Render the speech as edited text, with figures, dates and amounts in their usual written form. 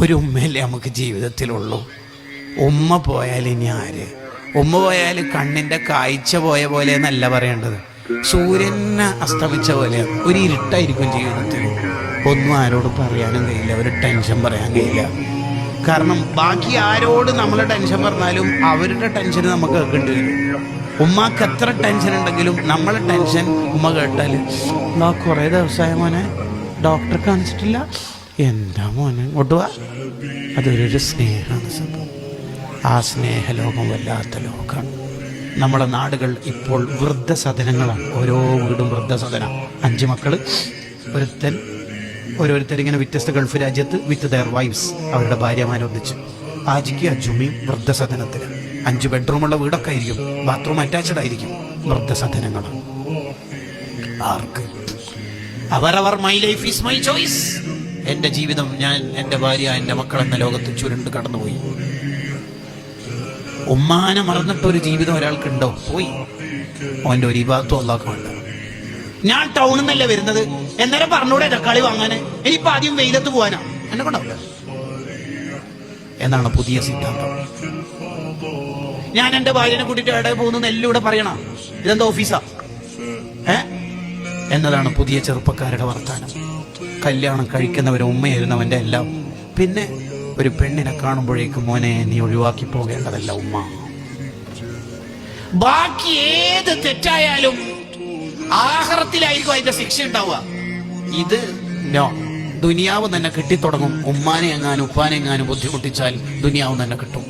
ഒരു ഉമ്മയല്ലേ നമുക്ക് ജീവിതത്തിലുള്ളൂ. ഉമ്മ പോയാൽ ഇനി ആര്? ഉമ്മ പോയാൽ കണ്ണിൻ്റെ കാഴ്ച പോയ പോലെ എന്നല്ല പറയേണ്ടത്, സൂര്യനെ അസ്തമിച്ച പോലെയാണ്. ഒരു ഇരുട്ടായിരിക്കും ജീവിതത്തിൽ. ഒന്നും ആരോട് പറയാനും കഴിയില്ല, ഒരു ടെൻഷൻ പറയാൻ കഴിയില്ല. കാരണം ബാക്കി ആരോട് നമ്മൾ ടെൻഷൻ പറഞ്ഞാലും അവരുടെ ടെൻഷൻ നമുക്ക് കേൾക്കേണ്ടി വരും. ഉമ്മാക്ക് എത്ര ടെൻഷൻ ഉണ്ടെങ്കിലും നമ്മളെ ടെൻഷൻ ഉമ്മ കേട്ടാൽ, കുറേ ദിവസമായ മോനെ ഡോക്ടറെ കാണിച്ചിട്ടില്ല, എന്താ മോനെ ഇങ്ങോട്ട് വാ. അതൊരു സ്നേഹമാണ് സംഭവം. ആ സ്നേഹലോകം വല്ലാത്ത ലോകമാണ്. നമ്മുടെ നാടുകൾ ഇപ്പോൾ വൃദ്ധസദനങ്ങളാണ്. ഓരോ വീടും വൃദ്ധസദനം. 5 മക്കൾ, ഓരോരുത്തരിങ്ങനെ വ്യത്യസ്ത ഗൾഫ് രാജ്യത്ത് വിത്ത് ദയർ വൈഫ്സ്, അവരുടെ ഭാര്യമാരൊന്നിച്ച് ആജിക്ക് അജുമിയും വൃദ്ധസദനത്തിൽ. 5 ബെഡ്റൂമുള്ള വീടൊക്കെ ആയിരിക്കും, ബാത്റൂം അറ്റാച്ച്ഡ് ആയിരിക്കും. വൃദ്ധസദനങ്ങളാണ്. ആർക്ക്? അവരവർ my life is my choice. എൻ്റെ ജീവിതം, ഞാൻ, എൻ്റെ ഭാര്യ, എൻ്റെ മക്കൾ എന്ന ലോകത്ത് ചുരുണ്ട് കടന്നുപോയി. ഉമ്മാനെ മറന്നിട്ടൊരു ജീവിതം ഒരാൾക്കുണ്ടോ? പോയി. അവൻ്റെ ഒരു ഭാഗത്തും അല്ലാഹു വേണ്ട. ഞാൻ ടൗണിൽ നിന്നല്ലേ വരുന്നത്, എന്നേരം പറഞ്ഞൂടെ തക്കാളി വാങ്ങാന്? ഇനിയിപ്പോൾ ആദ്യം വെയിലത്ത് പോകാനാ, എന്നെ കൊണ്ടാവില്ല എന്നാണ് പുതിയ സിദ്ധാന്തം. ഞാൻ എൻ്റെ ഭാര്യനെ കൂട്ടിയിട്ട് എവിടെ പോകുന്നു എല്ലാം ഇവിടെ പറയണം. ഇതെന്താ ഓഫീസാ എന്നതാണ് പുതിയ ചെറുപ്പക്കാരുടെ വർത്താനം. കല്യാണം കഴിക്കുന്നവരും ഉമ്മയായിരുന്നവൻ്റെ എല്ലാം. പിന്നെ ഒരു പെണ്ണിനെ കാണുമ്പോഴേക്കും മോനെ നീ ഒഴിവാക്കി പോകേണ്ടതല്ല ഉമ്മ. ബാക്കി ഏത് തെറ്റായാലും ആഖിറത്തിലായിരിക്കും അതിന്റെ ശിക്ഷ ഉണ്ടാവുക. ഇത് നോ, ദുനിയാവ് തന്നെ കിട്ടിത്തുടങ്ങും. ഉമ്മാനെ എങ്ങാനും ഉപ്പാനെ എങ്ങാനും ബുദ്ധിമുട്ടിച്ചാൽ ദുനിയാവ് തന്നെ കിട്ടും.